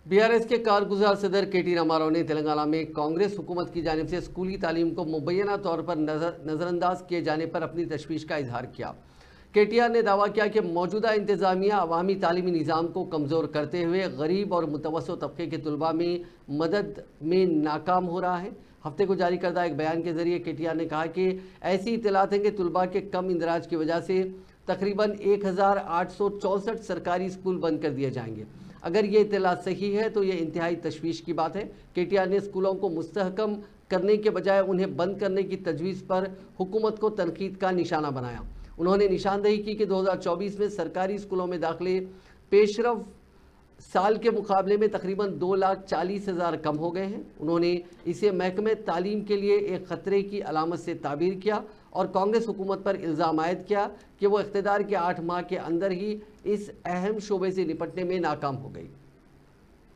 BRS के कारगुजार सदर केटी रामाराव ने तेलंगाना में कांग्रेस हुकूमत की जानिब से स्कूली तालीम को मुबैना तौर पर नज़रअंदाज किए जाने पर अपनी तशवीश का इजहार किया। केटीआर ने दावा किया कि मौजूदा इंतज़ामिया अवामी तालीमी निज़ाम को कमज़ोर करते हुए गरीब और मुतवस्सित तबके के तलबा में मदद में नाकाम हो रहा है। हफ्ते को जारी करदा एक बयान के ज़रिए केटीआर ने कहा कि ऐसी इत्तलात हैं कि तलबा के कम इंदराज की वजह से तकरीबन 1864 सरकारी स्कूल बंद कर दिए जाएंगे। अगर ये इत्तलात सही है तो ये इंतहाई तशवीश की बात है। केटीआर ने स्कूलों को मुस्तहकम करने के बजाय उन्हें बंद करने की तजवीज़ पर हुकूमत को तनकीद का निशाना बनाया। उन्होंने निशानदेही की कि 2024 में सरकारी स्कूलों में दाखिले पेशरफ साल के मुकाबले में तकरीबन 2,40,000 कम हो गए हैं। उन्होंने इसे महकमे तालीम के लिए एक ख़तरे की अलामत से ताबीर किया और कांग्रेस हुकूमत पर इल्ज़ाम आयद किया कि वो इक़्तिदार के 8 माह के अंदर ही इस अहम शोबे से निपटने में नाकाम हो गई।